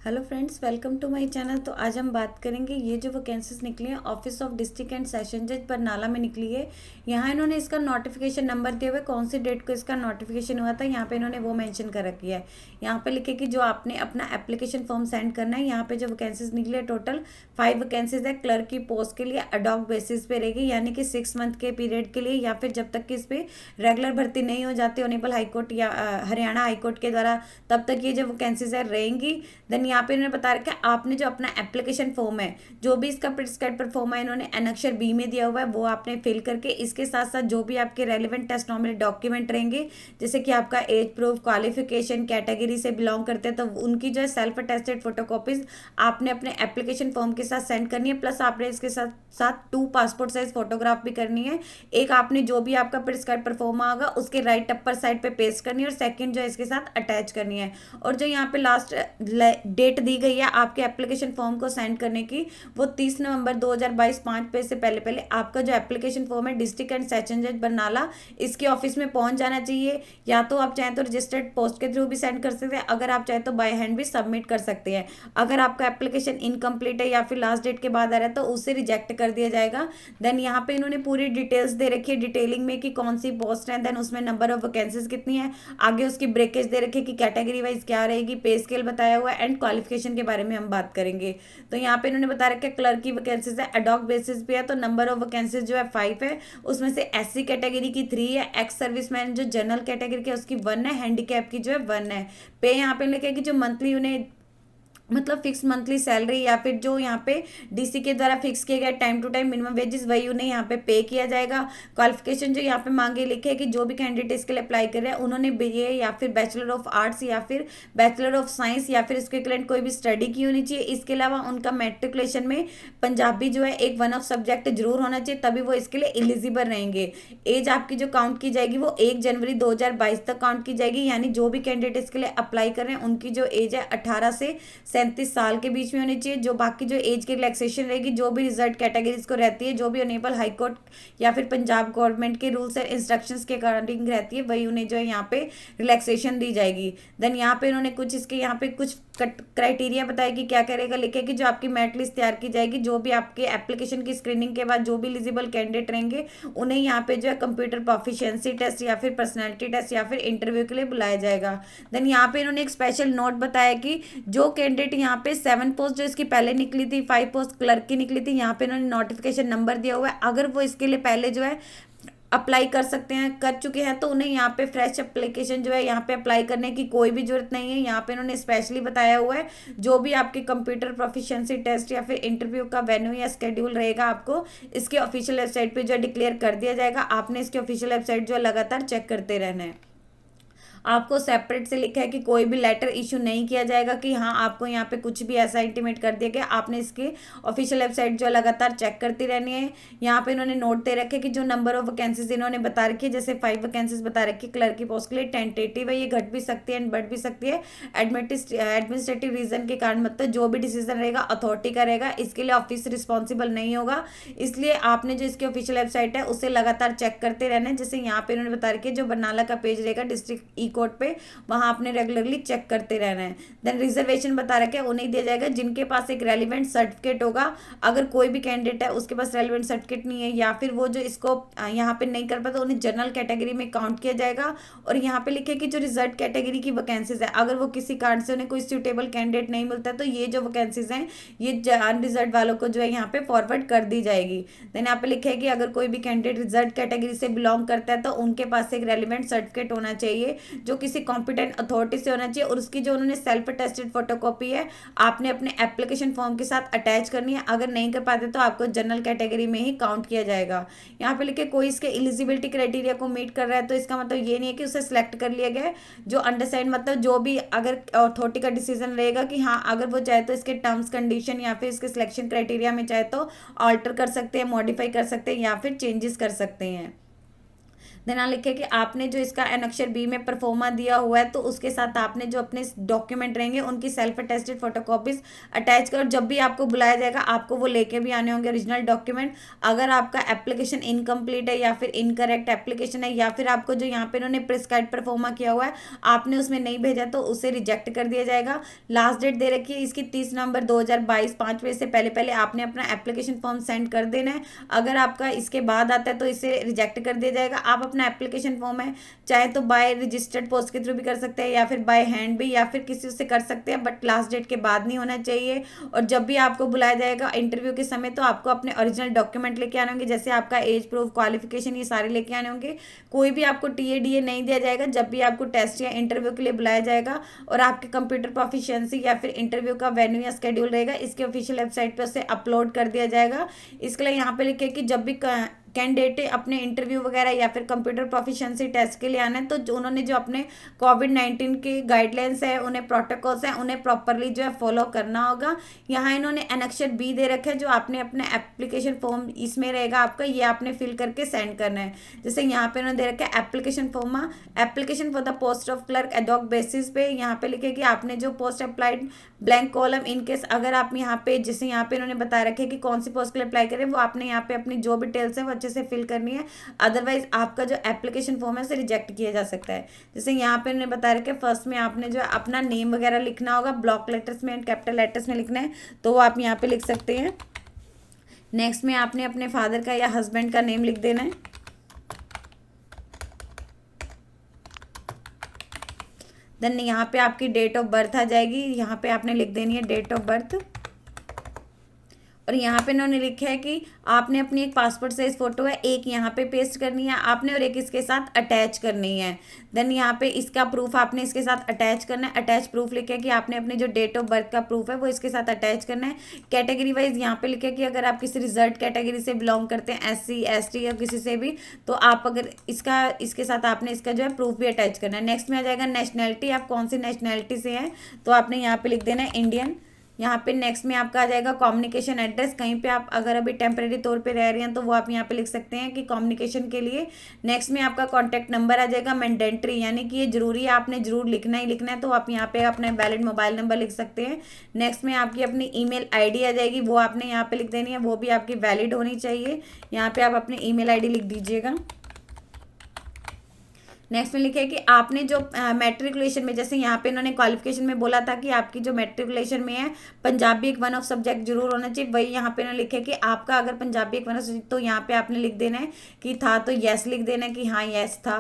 Hello friends, welcome to my channel. तो आज हम बात करेंगे ये जो वैकेंसीज निकली है office of district and session जज बरनाला में निकली है। यहाँ इन्होंने इसका नोटिफिकेशन नंबर दिया हुआ है, कौन सी डेट को इसका नोटिफिकेशन हुआ था यहाँ पे इन्होंने वो मेंशन कर रखी है। यहाँ पे लिखे कि जो आपने अपना एप्लीकेशन फॉर्म सेंड करना है। यहाँ पे जो वैकेंसीज निकली है टोटल 5 वैकेंसीज है क्लर्क की पोस्ट के लिए। अडॉक बेसिस पे रहेगी, यानी कि 6 मंथ के पीरियड के लिए, या फिर जब तक कि इस पर रेगुलर भर्ती नहीं हो जाती ऑनेबल हाईकोर्ट या हरियाणा हाईकोर्ट के द्वारा, तब तक ये जो वैकेंसीज है रहेंगी। देन यहाँ पे इन्होंने बता रखा है आपने जो अपना एप्लीकेशन फॉर्म है, जो भी इसका प्रिस्क्राइब पर फॉर्म है इन्होंने अक्षर बी में दिया हुआ है, वो आपने फिल करके इसके साथ साथ जो भी आपके रेलिवेंट टेस्ट नॉर्मल डॉक्यूमेंट रहेंगे, जैसे कि आपका एज प्रूफ, क्वालिफिकेशन, कैटेगरी से बिलोंग करते हैं तो उनकी जो है सेल्फ अटेस्टेड फोटोकॉपीज आपने अपने एप्लीकेशन फॉर्म के साथ सेंड करनी है। प्लस आपने इसके साथ साथ 2 पासपोर्ट साइज फोटोग्राफ भी करनी है। एक आपने जो भी आपका प्रिस्क्राइब पर फॉर्म आएगा उसके राइट अपर साइड पे पेस्ट करनी है, और सेकंड जो है इसके साथ अटैच करनी है। और जो यहाँ पे लास्ट डेट दी गई है आपके एप्लीकेशन फॉर्म को सेंड करने की, वो 30 नवंबर 2022 5 बजे से पहले पहले आपका जो एप्लीकेशन फॉर्म है डिस्ट्रिक्ट एंड सेशन जज बरनाला इसके ऑफिस में पहुंच जाना चाहिए। या तो आप चाहें तो रजिस्टर्ड पोस्ट के थ्रू भी सेंड कर सकते हैं, अगर आप चाहें तो बाय हैंड भी सबमिट कर सकते हैं। अगर आपका एप्लीकेशन इनकम्प्लीट है या फिर लास्ट डेट के बाद आ रहा है तो उसे रिजेक्ट कर दिया जाएगा। देन यहाँ पे इन्होंने पूरी डिटेल्स दे रखी है डिटेलिंग में कि कौन सी पोस्ट है, देन उसमें नंबर ऑफ वैकेंसीज कितनी है, आगे उसकी ब्रेकेज दे रखी है कि कैटेगरी वाइज क्या रहेगी, पे स्केल बताया हुआ है, एंड क्वालिफिकेशन के बारे में हम बात करेंगे। तो यहाँ पे इन्होंने बता रखा है क्लर्क की वैकेंसीज है अडॉक बेसिस पे है, तो नंबर ऑफ वैकेंसीज जो है 5 है। उसमें से एससी कैटेगरी की 3 है, एक्स सर्विसमैन जो जनरल कैटेगरी की उसकी 1 है, हैंडीकैप की जो है 1 है। पे यहाँ पे लिखा है कि जो मंथली उन्हें मतलब फिक्स मंथली सैलरी या फिर जो यहाँ पे डीसी के द्वारा फिक्स किया गया time to time minimum wages वही उन्हें यहाँ पे पे किया जाएगा। क्वालिफिकेशन जो यहाँ पे मांगे लिखे है कि जो भी कैंडिडेट इसके लिए अप्लाई कर रहे हैं उन्होंने बीए या फिर बैचलर ऑफ आर्ट्स या फिर बैचलर ऑफ साइंस या फिर इसके इक्विवेलेंट कोई भी स्टडी की होनी चाहिए। इसके अलावा उनका मैट्रिकुलेशन में पंजाबी जो है एक वन ऑफ सब्जेक्ट जरूर होना चाहिए, तभी वो इसके लिए एलिजिबल रहेंगे। एज आपकी जो काउंट की जाएगी वो 1 जनवरी 2022 तक काउंट की जाएगी, यानी जो भी कैंडिडेट इसके लिए अप्लाई कर रहे हैं उनकी जो एज है 18 से 37 साल के बीच में होनी चाहिए। जो बाकी जो एज की रिलैक्सेशन रहेगी, जो भी रिजर्व कैटेगरीज को रहती है, जो भी अनेबल हाई कोर्ट या फिर पंजाब गवर्नमेंट के रूल्स एंड इंस्ट्रक्शंस के अकॉर्डिंग रहती है, वही उन्हें जो है यहाँ पे रिलैक्सेशन दी जाएगी। देन यहाँ पे उन्होंने कुछ इसके यहाँ पे कुछ क्राइटेरिया बताया कि क्या करेगा, लिखे कि जो आपकी मेरिट लिस्ट तैयार की जाएगी, जो भी आपके एप्लीकेशन की स्क्रीनिंग के बाद जो भी एलिजिबल कैंडिडेट रहेंगे उन्हें यहाँ पे जो है कंप्यूटर प्रोफिशिएंसी टेस्ट या फिर पर्सनैलिटी टेस्ट या फिर इंटरव्यू के लिए बुलाया जाएगा। देन यहाँ पे इन्होंने एक स्पेशल नोट बताया कि जो कैंडिडेट यहाँ पे 7 पोस्ट जो इसकी पहले निकली थी, 5 पोस्ट क्लर्क की निकली थी, यहाँ पे इन्होंने नोटिफिकेशन नंबर दिया हुआ है। अगर वो इसके लिए पहले जो है अप्लाई कर सकते हैं, कर चुके हैं, तो उन्हें यहाँ पे फ्रेश एप्लीकेशन जो है यहाँ पे अप्लाई करने की कोई भी जरूरत नहीं है। यहाँ पे इन्होंने स्पेशली बताया हुआ है जो भी आपके कंप्यूटर प्रोफिशिएंसी टेस्ट या फिर इंटरव्यू का वेन्यू या स्केड्यूल रहेगा आपको इसके ऑफिशियल वेबसाइट पे जो है डिक्लेयर कर दिया जाएगा। आपने इसके ऑफिशियल वेबसाइट जो है लगातार चेक करते रहना है। आपको सेपरेट से लिखा है कि कोई भी लेटर इशू नहीं किया जाएगा कि हाँ आपको यहाँ पे कुछ भी ऐसा इंटीमेट कर दिया गया। आपने इसके ऑफिशियल वेबसाइट जो लगातार चेक करती रहनी है। यहाँ पे इन्होंने नोट दे रखे कि जो नंबर ऑफ वैकेंसीज इन्होंने बता रखी है, जैसे 5 वैकेंसीज बता रखी है क्लर्क की पोस्ट के लिए, टेंटेटिव है, ये घट भी सकती है एंड बढ़ भी सकती है एडमिनिस्ट्रेटिव रीजन के कारण। मतलब जो भी डिसीजन रहेगा अथॉरिटी का रहेगा, इसके लिए ऑफिस रिस्पॉन्सिबल नहीं होगा। इसलिए आपने जो इसकी ऑफिशियल वेबसाइट है उसे लगातार चेक करते रहना है। जैसे यहाँ पे इन्होंने बता रखी है जो बरनाला का पेज रहेगा डिस्ट्रिक्ट ई कोर्ट पे, वहां आपने रेगुलरली चेक करते रहना है। देन रिजर्वेशन बता रखा है उन्हें दिया जाएगा जिनके पास एक रेलिवेंट सर्टिफिकेट होगा। अगर कोई भी कैंडिडेट है उसके पास रेलिवेंट सर्टिफिकेट नहीं है या फिर वो जो इसको यहाँ पे नहीं कर पाता, उन्हें जनरल कैटेगरी में काउंट किया जाएगा। और यहाँ पे लिखे कि जो रिजर्व कैटेगरी की वैकेंसीज है, अगर वो किसी कारण से उन्हें कोई सूटेबल कैंडिडेट नहीं मिलता है तो ये जो वैकेंसीज हैं ये अनरिजर्व वालों को जो है यहाँ पे फॉरवर्ड कर दी जाएगी। देन यहाँ पे लिखा है कि अगर कोई भी कैंडिडेट रिजर्व कैटेगरी से बिलोंग करता है तो उनके पास एक रेलिवेंट सर्टिफिकेट होना चाहिए जो किसी कॉम्पिटेंट अथॉरिटी से होना चाहिए, और उसकी जो उन्होंने सेल्फ अटेस्टेड फोटोकॉपी है आपने अपने एप्लीकेशन फॉर्म के साथ अटैच करनी है। अगर नहीं कर पाते तो आपको जनरल कैटेगरी में ही काउंट किया जाएगा। यहाँ पे लिखे कोई इसके एलिजिबिलिटी क्राइटेरिया को मीट कर रहा है तो इसका मतलब ये नहीं है कि उसे सिलेक्ट कर लिया गया है। जो अंडरसाइड मतलब जो भी अगर अथॉरिटी का डिसीजन रहेगा कि हाँ अगर वो चाहे तो इसके टर्म्स कंडीशन या फिर इसके सिलेक्शन क्राइटेरिया में चाहे तो ऑल्टर कर सकते हैं, मॉडिफाई कर सकते हैं या फिर चेंजेस कर सकते हैं। देन यहाँ लिखे कि आपने जो इसका एनेक्सर बी में परफॉर्मा दिया हुआ है तो उसके साथ आपने जो अपने डॉक्यूमेंट रहेंगे उनकी सेल्फ अटेस्टेड फोटोकॉपीज अटैच कर, जब भी आपको बुलाया जाएगा आपको वो लेके भी आने होंगे ओरिजिनल डॉक्यूमेंट। अगर आपका एप्लीकेशन इनकम्प्लीट है या फिर इनकरेक्ट एप्लीकेशन है या फिर आपको जो यहाँ पे इन्होंने प्रिस्क्राइब परफॉर्मा किया हुआ है आपने उसमें नहीं भेजा तो उसे रिजेक्ट कर दिया जाएगा। लास्ट डेट दे रखी है इसकी 30 नवंबर 2022, 5 बजे से पहले पहले आपने अपना एप्लीकेशन फॉर्म सेंड कर देना है। अगर आपका इसके बाद आता है तो इसे रिजेक्ट कर दिया जाएगा। आप अपना एप्लीकेशन फॉर्म है चाहे तो बाय रजिस्टर्ड पोस्ट के थ्रू भी कर सकते हैं या फिर बाय हैंड भी या फिर किसी से कर सकते हैं, बट लास्ट डेट के बाद नहीं होना चाहिए। और जब भी आपको बुलाया जाएगा इंटरव्यू के समय तो आपको अपने ओरिजिनल डॉक्यूमेंट लेके आने होंगे, जैसे आपका एज प्रूफ, क्वालिफिकेशन, ये सारे लेके आने होंगे। कोई भी आपको टीए नहीं दिया जाएगा जब भी आपको टेस्ट या इंटरव्यू के लिए बुलाया जाएगा। और आपके कंप्यूटर प्रोफिशिएंसी या फिर इंटरव्यू का वेन्यू या शेड्यूल रहेगा इसके ऑफिशियल वेबसाइट पर उसे अपलोड कर दिया जाएगा। इसके लिए यहाँ पे लिखे कि जब भी कैंडिडेट अपने इंटरव्यू वगैरह या फिर कंप्यूटर प्रोफिशिएंसी टेस्ट के लिए आना है तो जो उन्होंने जो अपने कोविड-19 के गाइडलाइंस है, उन्हें प्रोटोकॉल्स हैं, उन्हें प्रॉपरली जो है फॉलो करना होगा। यहाँ इन्होंने एनेक्सर बी दे रखा है जो आपने अपने एप्लीकेशन फॉर्म इसमें रहेगा आपका, ये आपने फिल करके सेंड करना है। जैसे यहाँ पे उन्होंने दे रखा है application form, application for the post of clerk ad hoc basis पे। यहाँ पे लिखे कि आपने जो post applied blank column in case अगर आप यहाँ पे जैसे यहाँ पे इन्होंने बता रखे कि कौन सी पोस्ट के लिए अप्लाई करें वो आपने यहाँ पे अपनी जो भी डिटेल्स है वो अच्छे से फिल करनी है, अदरवाइज आपका जो एप्लीकेशन फॉर्म है उसे रिजेक्ट किया जा सकता है। जैसे यहाँ पे इन्होंने बता रखे फर्स्ट में आपने जो है अपना नेम वगैरह लिखना होगा, ब्लॉक लेटर्स में एंड कैपिटल लेटर्स में लिखना है तो वो आप यहाँ पे लिख सकते हैं। नेक्स्ट में आपने अपने फादर का या हस्बैंड का नेम लिख देना है। देन यहाँ पे आपकी डेट ऑफ बर्थ आ जाएगी, यहाँ पे आपने लिख देनी है डेट ऑफ बर्थ। और यहाँ पे इन्होंने लिखा है कि आपने अपनी एक पासपोर्ट साइज फोटो है एक यहाँ पे पेस्ट करनी है आपने और एक इसके साथ अटैच करनी है। देन यहाँ पे इसका प्रूफ आपने इसके साथ अटैच करना है। अटैच प्रूफ लिखा है कि आपने अपने जो डेट ऑफ बर्थ का प्रूफ है वो इसके साथ अटैच करना है। कैटेगरी वाइज यहाँ पे लिखा है कि अगर आप किसी रिजर्व कैटेगरी से बिलोंग करते हैं, SC ST या किसी से भी, तो आप अगर इसके साथ आपने इसका जो है प्रूफ भी अटैच करना है। नेक्स्ट में आ जाएगा नेशनैलिटी, आप कौन सी नेशनैलिटी से हैं तो आपने यहाँ पे लिख देना है इंडियन। यहाँ पे नेक्स्ट में आपका आ जाएगा कम्युनिकेशन एड्रेस, कहीं पे आप अगर अभी टेम्परेरी तौर पे रह रहे हैं तो वो आप यहाँ पे लिख सकते हैं कि कम्युनिकेशन के लिए। नेक्स्ट में आपका कॉन्टैक्ट नंबर आ जाएगा मैंडेटरी, यानी कि ये जरूरी है, आपने जरूर लिखना ही लिखना है, तो आप यहाँ पे अपना वैलिड मोबाइल नंबर लिख सकते हैं। नेक्स्ट में आपकी अपनी ईमेल आईडी आ जाएगी, वो आपने यहाँ पे लिख देनी है, वो भी आपकी वैलिड होनी चाहिए। यहाँ पे आप अपनी ईमेल आईडी लिख दीजिएगा। नेक्स्ट में लिखा है कि आपने जो मैट्रिकुलेशन में, जैसे यहाँ पे इन्होंने क्वालिफिकेशन में बोला था कि आपकी जो मैट्रिकुलेशन में है पंजाबी एक वन ऑफ सब्जेक्ट जरूर होना चाहिए, वही यहाँ पे इन्होंने लिखा है कि आपका अगर पंजाबी एक वन ऑफ सब्जेक्ट तो यहाँ पे आपने लिख देना है कि था, तो यस लिख देना है कि हाँ यस था,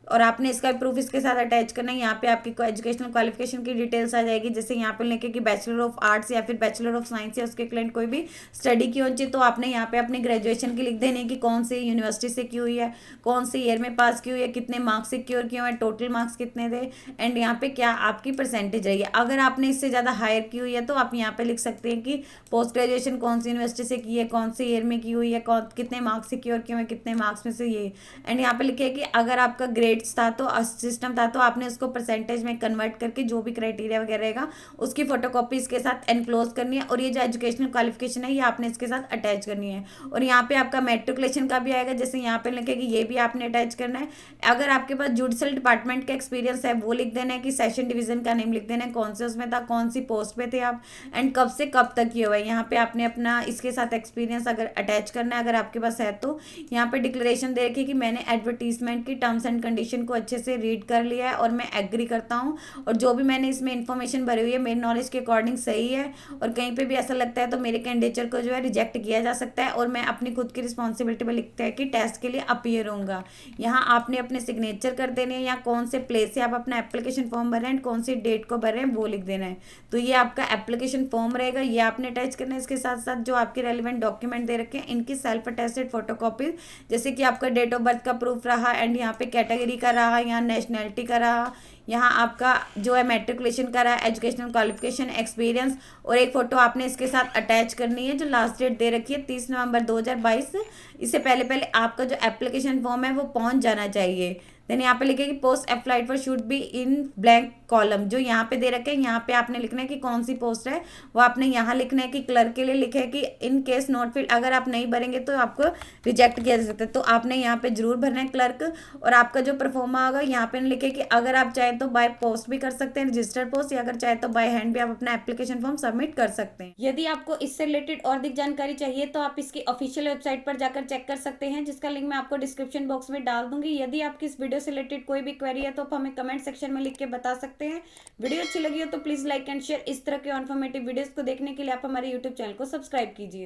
और आपने इसका प्रूफ इसके साथ अटैच करना है। यहाँ पे आपकी एजुकेशनल क्वालिफिकेशन की डिटेल्स आ जाएगी, जैसे यहाँ पे लिखे कि बैचलर ऑफ आर्ट्स या फिर बैचलर ऑफ साइंस या उसके क्लाइंट कोई भी स्टडी की होनी चाहिए, तो आपने यहाँ पे अपने ग्रेजुएशन की लिख देने की कौन सी यूनिवर्सिटी से की हुई है, कौन से ईयर में पास की हुई है, कितने मार्क्स सिक्योर किए हुए हैं, टोटल मार्क्स कितने थे, एंड यहाँ पे क्या आपकी परसेंटेज रही है। अगर आपने इससे ज़्यादा हायर की हुई है तो आप यहाँ पे लिख सकते हैं कि पोस्ट ग्रेजुएशन कौन सी यूनिवर्सिटी से की है, कौन से ईयर में की हुई है, कितने मार्क्स सिक्योर किए हुए हैं, कितने मार्क्स में से ये। एंड यहाँ पे लिखे कि अगर आपका ग्रेड्स था तो सिस्टम था तो आपने उसको परसेंटेज में कन्वर्ट करके जो भी क्राइटेरिया वगैरह रहेगा उसकी फोटोकॉपी इसके साथ एनक्लोज करनी है, और ये जो एजुकेशनल क्वालिफिकेशन है ये आपने इसके साथ अटैच करनी है। और यहाँ पे आपका मैट्रिकुलेशन का भी आएगा, जैसे यहाँ पे लिखे कि ये भी आपने अटैच करना है। अगर आपके पास जुडिशल डिपार्टमेंट का एक्सपीरियंस है वो लिख देना है कि सेशन डिवीजन का नेम लिख देना है, कौन से उसमें था, कौन सी पोस्ट पे थे आप, एंड कब से कब तक किया हुआ है। यहाँ पे आपने अपना इसके साथ एक्सपीरियंस अगर अटैच करना है, अगर आपके पास है तो। यहाँ पे डिक्लेरेशन दे रखी कि मैंने एडवर्टीजमेंट की टर्म्स एंड कंडीशन को अच्छे से रीड कर लिया है और मैं एग्री करता हूँ, और जो भी मैंने इसमें इन्फॉर्मेशन भरी हुई है मेरी नॉलेज के अकॉर्डिंग सही है, और कहीं पे भी ऐसा लगता है तो मेरे कैंडिडेचर को जो है रिजेक्ट किया जा सकता है, और मैं अपनी खुद की रिस्पॉन्सिबिलिटी पर लिखता है कि टेस्ट के लिए अपीयर होऊंगा। यहाँ आपने अपने सिग्नेचर कर देने हैं, या कौन से प्लेस से आप अपना एप्लीकेशन फॉर्म भर रहे हैं, कौन सी डेट को भर रहे हैं वो लिख देना है। तो ये आपका एप्लीकेशन फॉर्म रहेगा, ये आपने अटैच करना है। इसके साथ साथ जो आपके रेलिवेंट डॉक्यूमेंट दे रखे हैं इनकी सेल्फ अटेस्टेड फोटोकॉपी, जैसे कि आपका डेट ऑफ बर्थ का प्रूफ रहा, एंड यहाँ पे कैटेगरी का रहा, यहाँ नेशनैलिटी का रहा, यहाँ आपका जो है मैट्रिकुलेशन का रहा, एजुकेशनल क्वालिफिकेशन, एक्सपीरियंस, और एक फ़ोटो आपने इसके साथ अटैच करनी है। जो लास्ट डेट दे रखी है 30 नवंबर 2022, इससे पहले पहले आपका जो एप्लीकेशन फॉर्म है वो पहुँच जाना चाहिए। देन यहाँ पे लिखे कि post applied for should be in blank column, जो यहाँ पे दे रखे हैं यहाँ पे आपने लिखना है कि कौन सी पोस्ट है, वो आपने यहाँ लिखना है कि क्लर्क के लिए लिखे है कि इन केस नॉट फिल, अगर आप नहीं भरेंगे तो आपको रिजेक्ट किया जा सकता है। तो आपने यहाँ पे जरूर भरना है क्लर्क। और आपका जो परफॉर्मा होगा यहाँ पे लिखे कि अगर आप चाहे तो बाय पोस्ट भी कर सकते हैं रजिस्टर्ड पोस्ट, या अगर चाहे तो बाय हैंड भी आप अपना एप्लीकेशन फॉर्म सबमिट कर सकते हैं। यदि आपको इससे रिलेटेड और अधिक जानकारी चाहिए तो आप इसकी ऑफिशियल वेबसाइट पर जाकर चेक कर सकते हैं, जिसका लिंक मैं आपको डिस्क्रिप्शन बॉक्स में डाल दूंगी। यदि आपकी इस वीडियो से रिलेटेड कोई भी क्वेरी है तो आप हमें कमेंट सेक्शन में लिख के बता सकते हैं। वीडियो अच्छी लगी हो तो प्लीज लाइक एंड शेयर। इस तरह के इन्फॉर्मेटिव वीडियोस को देखने के लिए आप हमारे यूट्यूब चैनल को सब्सक्राइब कीजिए।